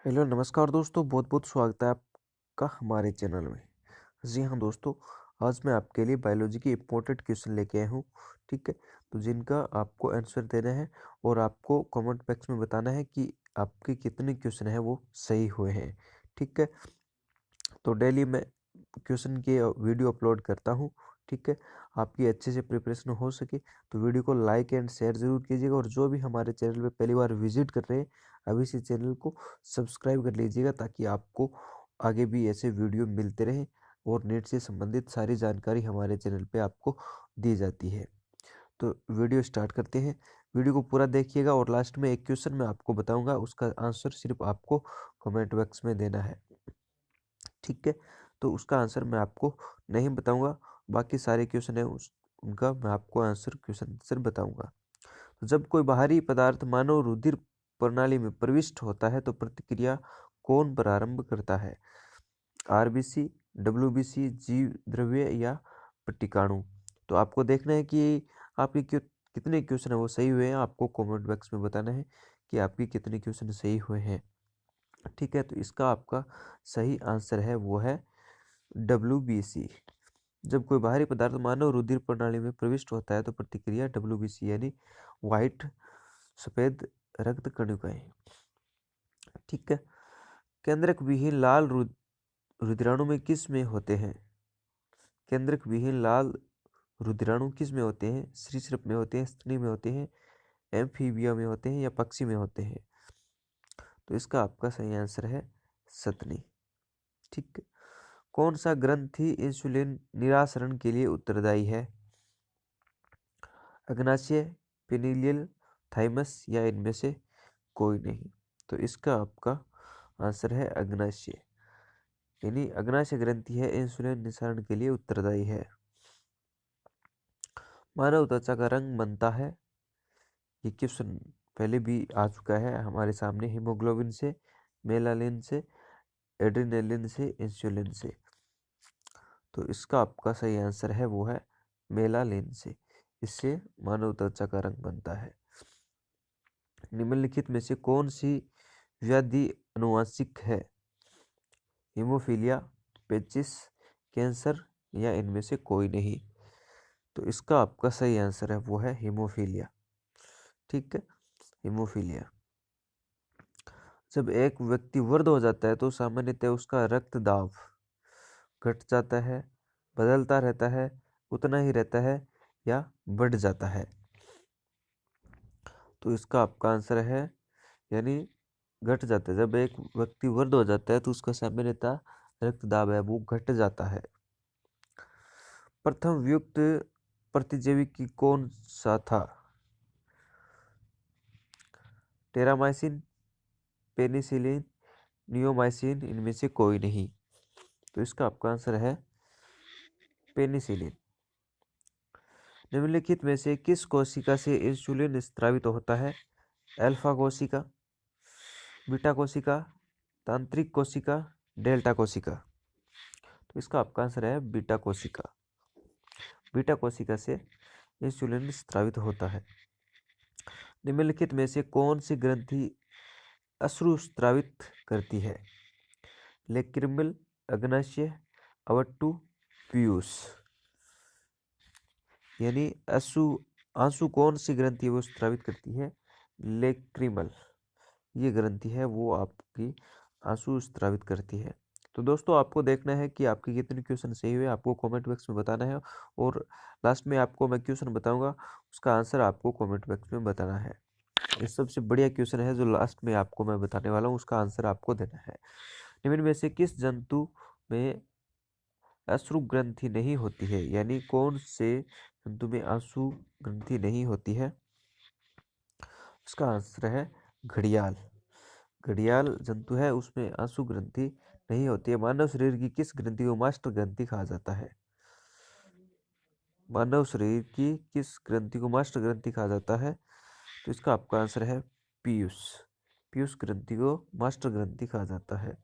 Hello नमस्कार दोस्तों, बहुत बहुत स्वागत है आपका हमारे चैनल में। जी हाँ दोस्तों, आज मैं आपके लिए बायोलॉजी की इंपॉर्टेंट क्वेश्चन लेके आया हूँ। ठीक है, तो जिनका आपको आंसर देना है और आपको कमेंट बॉक्स में बताना है कि आपके कितने क्वेश्चन हैं वो सही हुए हैं। ठीक है, तो डेली मैं क्वेश्चन के वीडियो अपलोड करता हूँ। ठीक है, आपकी अच्छे से प्रिपरेशन हो सके तो वीडियो को लाइक एंड शेयर जरूर कीजिएगा, और जो भी हमारे चैनल पे पहली बार विजिट कर रहे हैं अभी से चैनल को सब्सक्राइब कर लीजिएगा, ताकि आपको आगे भी ऐसे वीडियो मिलते रहें और नेट से संबंधित सारी जानकारी हमारे चैनल पे आपको दी जाती है। तो वीडियो स्टार्ट करते हैं। वीडियो को पूरा देखिएगा और लास्ट में एक क्वेश्चन मैं आपको बताऊंगा, उसका आंसर सिर्फ आपको कमेंट बॉक्स में देना है। ठीक है, तो उसका आंसर मैं आपको नहीं बताऊंगा, बाकी सारे क्वेश्चन है उनका मैं आपको क्वेश्चन आंसर बताऊंगा। तो जब कोई बाहरी पदार्थ मानव रुधिर प्रणाली में प्रविष्ट होता है तो प्रतिक्रिया कौन प्रारंभ करता है? आरबीसी, डब्ल्यूबीसी, जीव द्रव्य या पट्टिकाणु? तो आपको देखना है कि आपके कितने क्वेश्चन है वो सही हुए हैं। आपको कमेंट बॉक्स में बताना है कि आपके कितने क्वेश्चन सही हुए हैं। ठीक है, तो इसका आपका सही आंसर है वो है डब्ल्यूबीसी। जब कोई बाहरी पदार्थ मानव रुधिर प्रणाली में प्रविष्ट होता है तो प्रतिक्रिया डब्ल्यूबीसी यानी व्हाइट सफेद रक्त कणिकाएं। ठीक है, केंद्रक विहीन लाल रुधिराणु में किस में होते हैं? केंद्रक विहीन लाल रुधिराणु किस में होते हैं? सरीसृप में होते हैं, स्तनी में होते हैं, एम्फीबिया में होते हैं या पक्षी में होते हैं? तो इसका आपका सही आंसर है सतनी। ठीक है, कौन सा ग्रंथि इंसुलिन निरासरण के लिए उत्तरदायी है? अग्नाशय, पिनीलियल, थाइमस या इनमें से कोई नहीं? तो इसका आपका आंसर है अग्नाशय, यानी अग्नाशय ग्रंथि है इंसुलिन निसारण के लिए उत्तरदायी है। मानव त्वचा का रंग बनता है, ये क्वेश्चन पहले भी आ चुका है हमारे सामने, हीमोग्लोबिन से, मेलानिन से, एड्रेनालिन से, इंसुलिन से। तो इसका आपका सही आंसर है वो है मेलानिन से, इससे मानव त्वचा का रंग बनता है। निम्नलिखित में से कौन सी व्याधि आनुवंशिक है? हीमोफीलिया, पेचिस, कैंसर या इनमें से कोई नहीं? तो इसका आपका सही आंसर है वो है हीमोफीलिया। ठीक है, हीमोफीलिया। जब एक व्यक्ति वृद्ध हो जाता है तो सामान्यतः उसका रक्त दाब घट जाता है, बदलता रहता है, उतना ही रहता है या बढ़ जाता है? तो इसका आपका आंसर है यानी घट जाता है। जब एक व्यक्ति वृद्ध हो जाता है तो उसका सामान्यतः रक्त दाब है वो घट जाता है। प्रथम वियुक्त प्रतिजैविकी कौन सा था? टेरामाइसिन, पेनिसिलिन, नियोमाइसिन, इनमें से कोई नहीं? तो इसका आपका आंसर है पेनिसिलिन। निम्नलिखित में से किस कोशिका से इंसुलिन स्रावित होता है? अल्फा कोशिका, बीटा कोशिका, तांत्रिक कोशिका, डेल्टा कोशिका? तो इसका आपका आंसर है बीटा कोशिका। बीटा कोशिका से इंसुलिन स्रावित होता है। निम्नलिखित में से कौन सी ग्रंथि अश्रु स्रावित करती है? लेक्रिमल, अग्नाशय, अवट्टू, पीयूष? यानी आंसू आंसू कौन सी ग्रंथि है वो स्रावित करती है? लेक्रिमल ये ग्रंथि है वो आपकी आंसू स्रावित करती है। तो दोस्तों, आपको देखना है कि आपके कितने क्वेश्चन सही हुए, आपको कमेंट बॉक्स में बताना है, और लास्ट में आपको मैं क्वेश्चन बताऊंगा, उसका आंसर आपको कमेंट बॉक्स में बताना है। ये सबसे बढ़िया क्वेश्चन है जो लास्ट में आपको मैं बताने वाला हूँ, उसका आंसर आपको देना है। निम्न में से किस जंतु में अश्रु ग्रंथि नहीं होती है? यानी कौन से जंतु में आंसू ग्रंथि नहीं होती है? उसका आंसर है घड़ियाल। घड़ियाल जंतु है उसमें आंसू ग्रंथि नहीं होती है। मानव शरीर की किस ग्रंथि को मास्टर ग्रंथि कहा जाता है? मानव शरीर की किस ग्रंथि को मास्टर ग्रंथि कहा जाता है? तो इसका आपका आंसर है पीयूष। पीयूष ग्रंथि को मास्टर ग्रंथि कहा जाता है।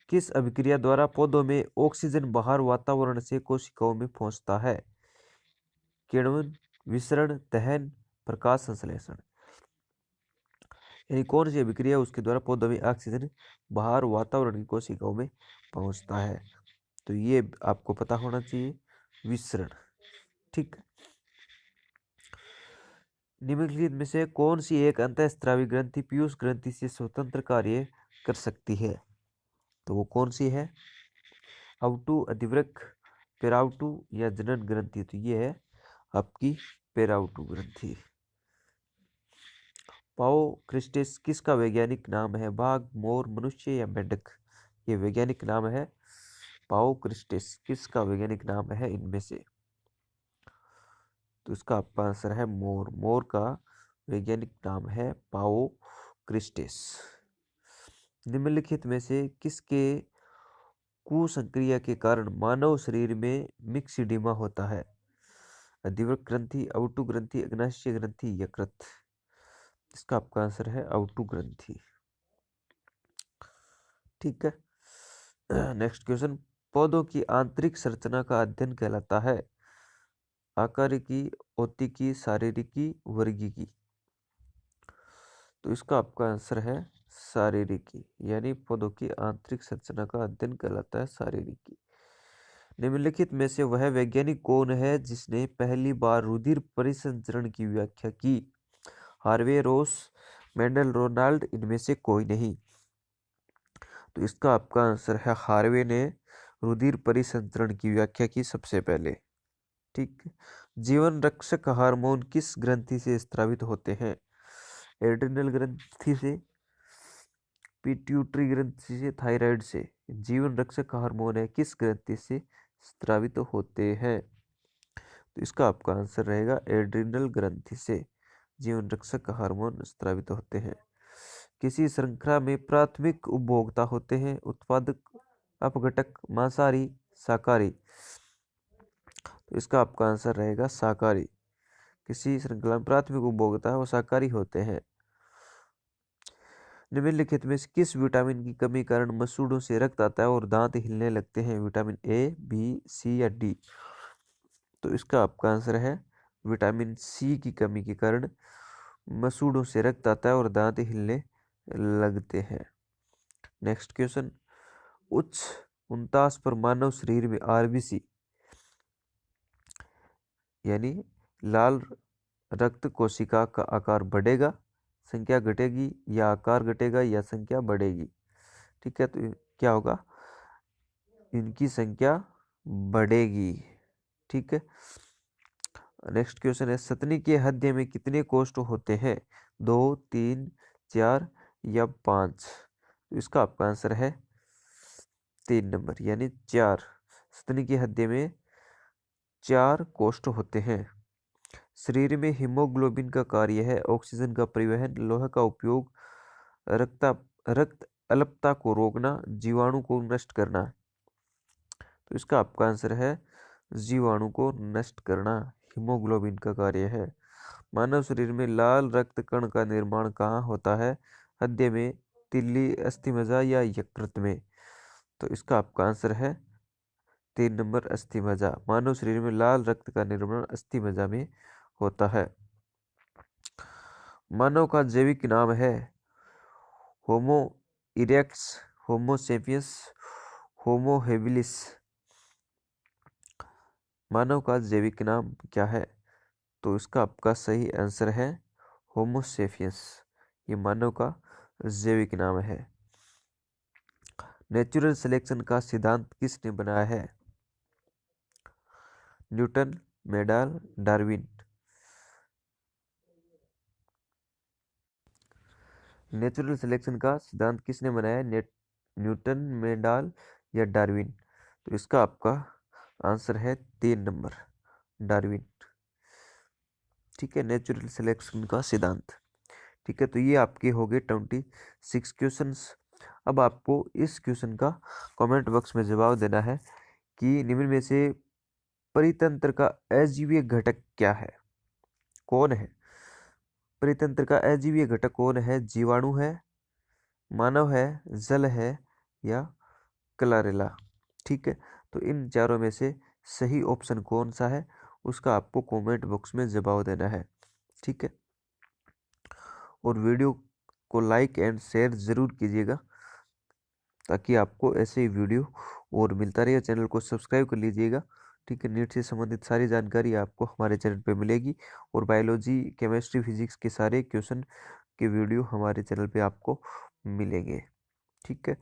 किस अभिक्रिया द्वारा पौधों में ऑक्सीजन बाहर वातावरण से कोशिकाओं में पहुंचता है? किण्वन, विसरण, दहन, प्रकाश संश्लेषण? यानी कौन सी अभिक्रिया उसके द्वारा पौधों में ऑक्सीजन बाहर वातावरण की कोशिकाओं में पहुंचता है? तो ये आपको पता होना चाहिए, विसरण। ठीक। निम्नलिखित में से कौन सी एक अंतःस्रावी ग्रंथि पीयूष ग्रंथि से स्वतंत्र कार्य कर सकती है? तो वो कौन सी है? अवटु, अधिवृक्क, पेराउटू या जनन ग्रंथि? तो ये है आपकी पेराउटू ग्रंथि। पाओ क्रिस्टिस किसका वैज्ञानिक नाम है? बाघ, मोर, मनुष्य या मेंढक? ये वैज्ञानिक नाम है पाओ क्रिस्टिस। किसका वैज्ञानिक नाम है इनमें से? तो इसका आपका आंसर है मोर। मोर का वैज्ञानिक नाम है पाओ क्रिस्टिस। निम्नलिखित में से किसके कुसंक्रिया के कारण मानव शरीर में मिक्सिडिमा होता है? अधिवृक्क ग्रंथि, अवटु ग्रंथि, अग्नाशय ग्रंथि, यकृत? इसका आपका आंसर है अवटु ग्रंथि। ठीक है। नेक्स्ट क्वेश्चन, पौधों की आंतरिक संरचना का अध्ययन कहलाता है? आकारिकी, औतिकी, शारीरिकी, वर्गीकी? तो इसका आपका आंसर है शारीरिकी, यानी पौधों की आंतरिक संरचना का अध्ययन कहलाता है शारीरिकी। निम्नलिखित में से वह वैज्ञानिक कौन है जिसने पहली बार रुधिर परिसंचरण की व्याख्या की? हार्वे, रोस, मेंडल, रोनाल्ड? इनमें से कोई नहीं। तो इसका आपका आंसर है हार्वे ने रुधिर परिसंचरण की व्याख्या की सबसे पहले। ठीक। जीवन रक्षक हार्मोन किस ग्रंथि से स्रावित होते हैं? एड्रिनल ग्रंथि से, पिट्यूटरी ग्रंथि से, थायराइड से? जीवन रक्षक हार्मोन है किस ग्रंथि से स्रावित होते हैं? तो इसका आपका आंसर रहेगा एड्रिनल ग्रंथि से जीवन रक्षक हार्मोन स्रावित होते हैं। किसी श्रृंखला में प्राथमिक उपभोक्ता होते हैं? उत्पादक, अपघटक, मांसाहारी, शाकाहारी? तो इसका आपका आंसर रहेगा शाकाहारी। किसी श्रृंखला में प्राथमिक उपभोक्ता है वो शाकाहारी होते हैं। निम्नलिखित में से किस विटामिन की कमी कारण मसूड़ों से रक्त आता है और दांत हिलने लगते हैं? विटामिन ए, बी, सी या डी? तो इसका आपका आंसर है विटामिन सी की कमी के कारण मसूड़ों से रक्त आता है और दांत हिलने लगते हैं। नेक्स्ट क्वेश्चन, उच्च 49 पर मानव शरीर में आरबीसी यानी लाल रक्त कोशिका का आकार बढ़ेगा, संख्या घटेगी, या आकार घटेगा या संख्या बढ़ेगी? ठीक है, तो क्या होगा? इनकी संख्या बढ़ेगी। ठीक है। नेक्स्ट क्वेश्चन है, सतनी के हृदय में कितने कोष्ठ होते हैं? 2, 3, 4 या 5? तो इसका आपका आंसर है 3 नंबर, यानी 4। सतनी के हृदय में 4 कोष्ठ होते हैं। शरीर में हीमोग्लोबिन का कार्य है ऑक्सीजन का परिवहन, लोहे का उपयोग, रक्त अल्पता को रोकना, जीवाणु को नष्ट करना? तो इसका आपका आंसर है जीवाणु को नष्ट करना हीमोग्लोबिन का कार्य है। मानव शरीर में लाल रक्त कण का निर्माण कहाँ होता है? हृदय में, तिल्ली, अस्थिमज्जा या यकृत में? तो इसका आपका आंसर है 3 नंबर, अस्थिमज्जा। मानव शरीर में लाल रक्त का निर्माण अस्थिमज्जा में होता है। मानव का जैविक नाम है होमो इरेक्टस, होमो सेपियंस, होमो हेबिलिस? मानव का जैविक नाम क्या है? तो इसका आपका सही आंसर है होमो सेपियंस। ये मानव का जैविक नाम है। नेचुरल सिलेक्शन का सिद्धांत किसने बनाया है? Newton, Mendel, Darwin? Natural selection का सिद्धांत किसने बनाया? न्यूटन, मेंडल या डार्विन? तो इसका आपका आंसर है 3 नंबर, डार्विन। ठीक है, नेचुरल सिलेक्शन का सिद्धांत। ठीक है, तो ये आपके हो गए 26 क्वेश्चंस। अब आपको इस क्वेश्चन का कमेंट बॉक्स में जवाब देना है कि निम्न में से परितंत्र का अजीवीय घटक क्या है? कौन है परितंत्र का अजीवीय घटक? कौन है? जीवाणु है, मानव है, जल है या क्लोरेला? ठीक है, तो इन चारों में से सही ऑप्शन कौन सा है उसका आपको कमेंट बॉक्स में जवाब देना है। ठीक है, और वीडियो को लाइक एंड शेयर ज़रूर कीजिएगा ताकि आपको ऐसे ही वीडियो और मिलता रहे। चैनल को सब्सक्राइब कर लीजिएगा, ठीक है। नीट से संबंधित सारी जानकारी आपको हमारे चैनल पे मिलेगी और बायोलॉजी, केमिस्ट्री, फिजिक्स के सारे क्वेश्चन के वीडियो हमारे चैनल पे आपको मिलेंगे, ठीक है।